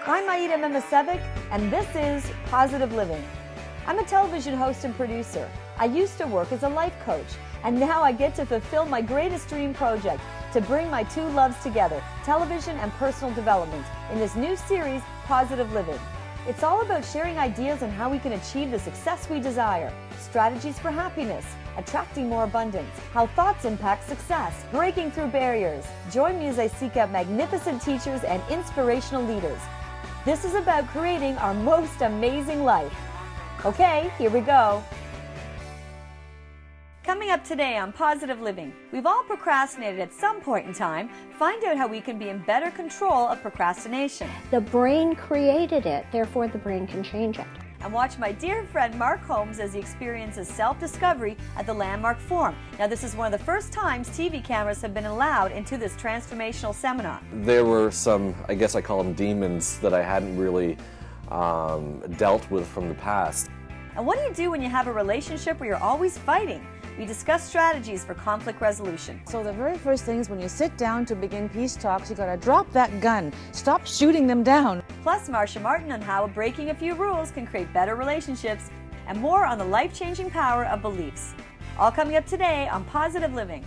I'm Aida Mimicevic, and this is Positive Living. I'm a television host and producer. I used to work as a life coach, and now I get to fulfill my greatest dream project, to bring my two loves together, television and personal development, in this new series, Positive Living. It's all about sharing ideas on how we can achieve the success we desire, strategies for happiness, attracting more abundance, how thoughts impact success, breaking through barriers. Join me as I seek out magnificent teachers and inspirational leaders. This is about creating our most amazing life. Okay, here we go. Coming up today on Positive Living, we've all procrastinated at some point in time. Find out how we can be in better control of procrastination. The brain created it, therefore the brain can change it. And watch my dear friend Mark Holmes as he experiences self-discovery at the Landmark Forum. Now, this is one of the first times TV cameras have been allowed into this transformational seminar. There were some, I guess I call them demons, that I hadn't really dealt with from the past. And what do you do when you have a relationship where you're always fighting? We discuss strategies for conflict resolution. So the very first thing is when you sit down to begin peace talks, you gotta drop that gun. Stop shooting them down. Plus, Marsha Martin on how breaking a few rules can create better relationships, and more on the life-changing power of beliefs. All coming up today on Positive Living.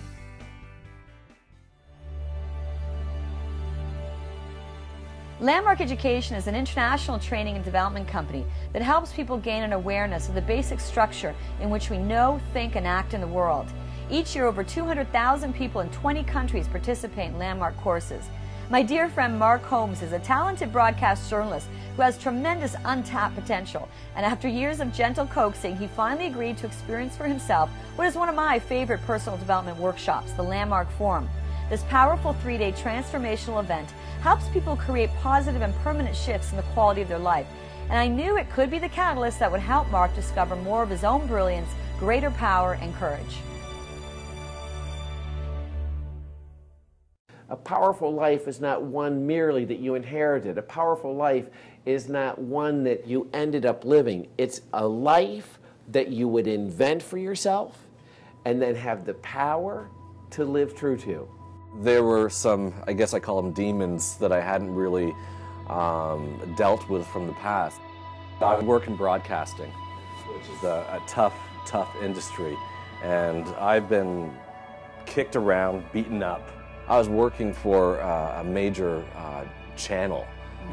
Landmark Education is an international training and development company that helps people gain an awareness of the basic structure in which we know, think, and act in the world. Each year, over 200,000 people in 20 countries participate in Landmark courses. My dear friend Mark Holmes is a talented broadcast journalist who has tremendous untapped potential, and after years of gentle coaxing, he finally agreed to experience for himself what is one of my favorite personal development workshops, the Landmark Forum. This powerful 3-day transformational event helps people create positive and permanent shifts in the quality of their life. And I knew it could be the catalyst that would help Mark discover more of his own brilliance, greater power, and courage. A powerful life is not one merely that you inherited. A powerful life is not one that you ended up living. It's a life that you would invent for yourself and then have the power to live true to. There were some, I guess I call them demons, that I hadn't really dealt with from the past. I work in broadcasting, which is a tough industry, and I've been kicked around, beaten up. I was working for a major channel,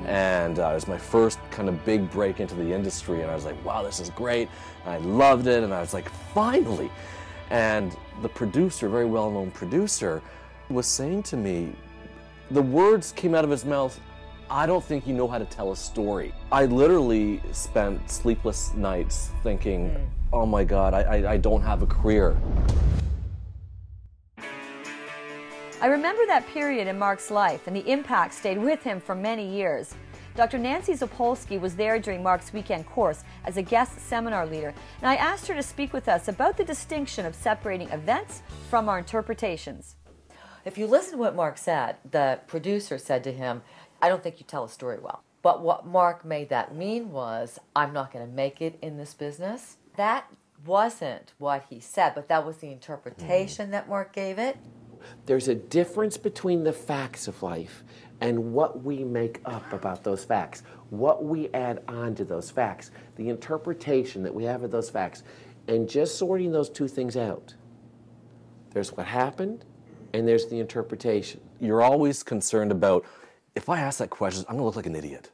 and it was my first kind of big break into the industry, and I was like, wow, this is great. And I loved it, and I was like, finally. And the producer, very well-known producer, was saying to me, the words came out of his mouth, I don't think you know how to tell a story. I literally spent sleepless nights thinking, oh my God, I don't have a career. I remember that period in Mark's life, and the impact stayed with him for many years. Dr. Nancy Zapolsky was there during Mark's weekend course as a guest seminar leader, and I asked her to speak with us about the distinction of separating events from our interpretations. If you listen to what Mark said, the producer said to him, I don't think you tell a story well. But what Mark made that mean was, I'm not going to make it in this business. That wasn't what he said, but that was the interpretation that Mark gave it. There's a difference between the facts of life and what we make up about those facts, what we add on to those facts, the interpretation that we have of those facts, and just sorting those two things out. There's what happened, and there's the interpretation. You're always concerned about, if I ask that question, I'm going to look like an idiot,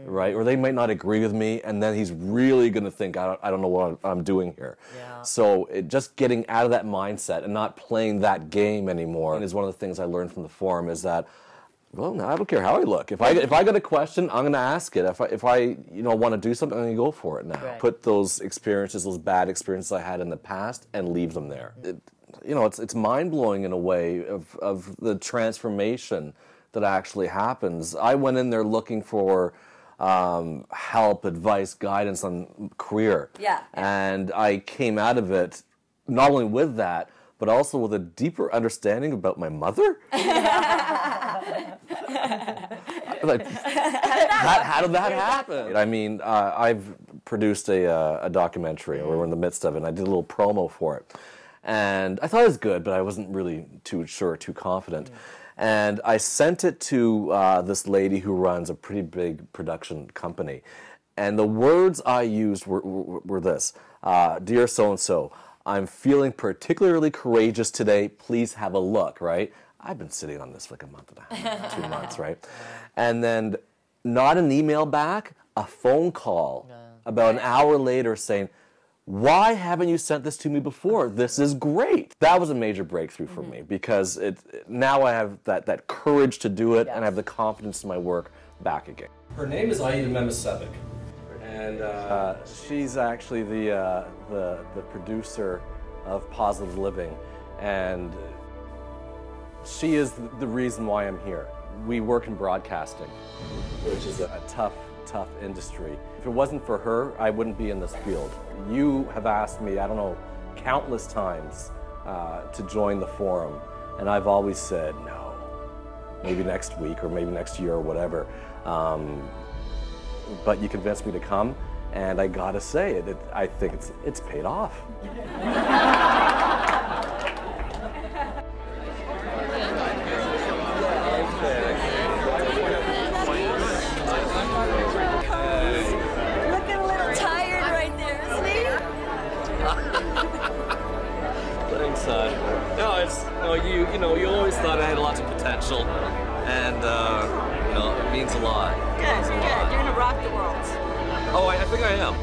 right? Or they might not agree with me, and then he's really going to think, I don't know what I'm doing here. Yeah. So just getting out of that mindset and not playing that game anymore is one of the things I learned from the forum, is that, well, no, I don't care how I look. If I got a question, I'm going to ask it. If I want to do something, I'm going to go for it now. Right. Put those experiences, those bad experiences I had in the past, and leave them there. It's mind-blowing in a way of the transformation that actually happens. I went in there looking for help, advice, guidance on career. Yeah. And I came out of it not only with that, but also with a deeper understanding about my mother. Like, how did that happen? I mean, I've produced a documentary, or we're in the midst of it, and I did a little promo for it. And I thought it was good, but I wasn't really too sure, too confident. And I sent it to this lady who runs a pretty big production company. And the words I used were this: "Dear so-and-so, I'm feeling particularly courageous today. Please have a look," right? I've been sitting on this for like a month and a half, 2 months, right? And then not an email back, a phone call about an hour later saying, "Why haven't you sent this to me before? This is great." That was a major breakthrough for me, because now I have that courage to do it, and I have the confidence in my work back again. Her name is Aida Memisevic, and she's actually the producer of Positive Living, and she is the reason why I'm here. We work in broadcasting, which is a tough industry. If it wasn't for her, I wouldn't be in this field. You have asked me, I don't know, countless times to join the forum, and I've always said no. Maybe next week or maybe next year or whatever. But you convinced me to come, and I gotta say, I think it's paid off. No, you always thought I had lots of potential, and it means a lot. Good, good. You're gonna rock the world. Oh, I think I am.